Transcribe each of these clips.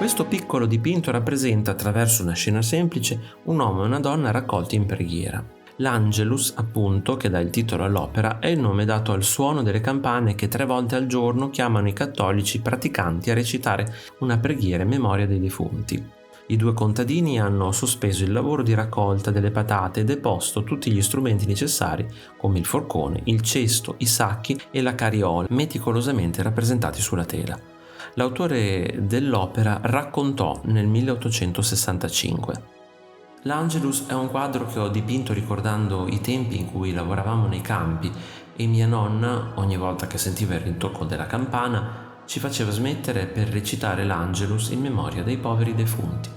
Questo piccolo dipinto rappresenta, attraverso una scena semplice, un uomo e una donna raccolti in preghiera. L'Angelus, appunto, che dà il titolo all'opera, è il nome dato al suono delle campane che 3 volte al giorno chiamano i cattolici praticanti a recitare una preghiera in memoria dei defunti. I 2 contadini hanno sospeso il lavoro di raccolta delle patate e deposto tutti gli strumenti necessari, come il forcone, il cesto, i sacchi e la carriola, meticolosamente rappresentati sulla tela. L'autore dell'opera raccontò nel 1865: «L'Angelus è un quadro che ho dipinto ricordando i tempi in cui lavoravamo nei campi e mia nonna, ogni volta che sentiva il rintocco della campana, ci faceva smettere per recitare l'Angelus in memoria dei poveri defunti».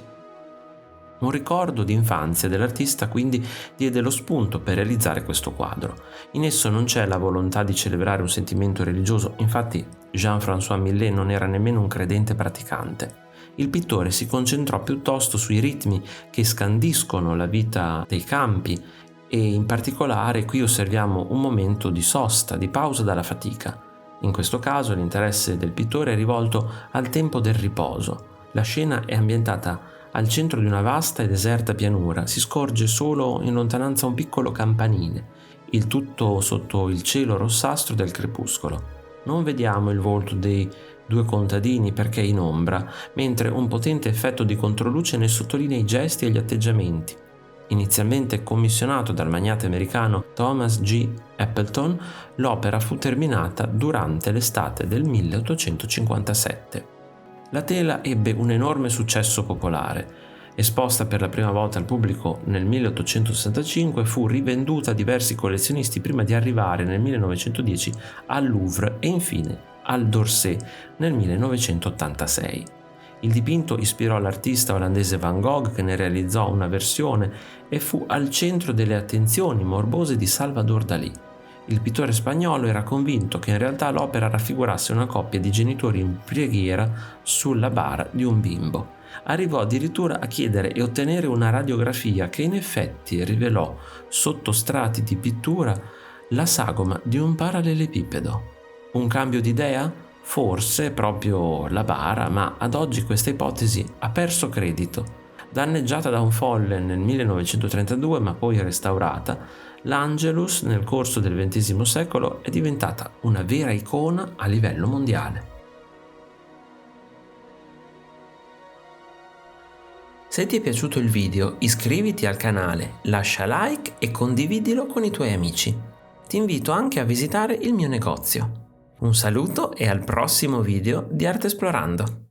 Un ricordo d'infanzia dell'artista quindi diede lo spunto per realizzare questo quadro. In esso non c'è la volontà di celebrare un sentimento religioso, infatti Jean-François Millet non era nemmeno un credente praticante. Il pittore si concentrò piuttosto sui ritmi che scandiscono la vita dei campi e in particolare qui osserviamo un momento di sosta, di pausa dalla fatica. In questo caso l'interesse del pittore è rivolto al tempo del riposo. La scena è ambientata al centro di una vasta e deserta pianura, si scorge solo in lontananza un piccolo campanile, il tutto sotto il cielo rossastro del crepuscolo. Non vediamo il volto dei 2 contadini perché è in ombra, mentre un potente effetto di controluce ne sottolinea i gesti e gli atteggiamenti. Inizialmente commissionato dal magnate americano Thomas G. Appleton, l'opera fu terminata durante l'estate del 1857. La tela ebbe un enorme successo popolare. Esposta per la prima volta al pubblico nel 1865, fu rivenduta a diversi collezionisti prima di arrivare nel 1910 al Louvre e infine al d'Orsay nel 1986. Il dipinto ispirò l'artista olandese Van Gogh, che ne realizzò una versione e fu al centro delle attenzioni morbose di Salvador Dalí. Il pittore spagnolo era convinto che in realtà l'opera raffigurasse una coppia di genitori in preghiera sulla bara di un bimbo. Arrivò addirittura a chiedere e ottenere una radiografia che in effetti rivelò sotto strati di pittura la sagoma di un parallelepipedo. Un cambio di idea? Forse proprio la bara, ma ad oggi questa ipotesi ha perso credito. Danneggiata da un folle nel 1932 ma poi restaurata, l'Angelus nel corso del XX secolo è diventata una vera icona a livello mondiale. Se ti è piaciuto il video, iscriviti al canale, lascia like e condividilo con i tuoi amici. Ti invito anche a visitare il mio negozio. Un saluto e al prossimo video di Arte Esplorando!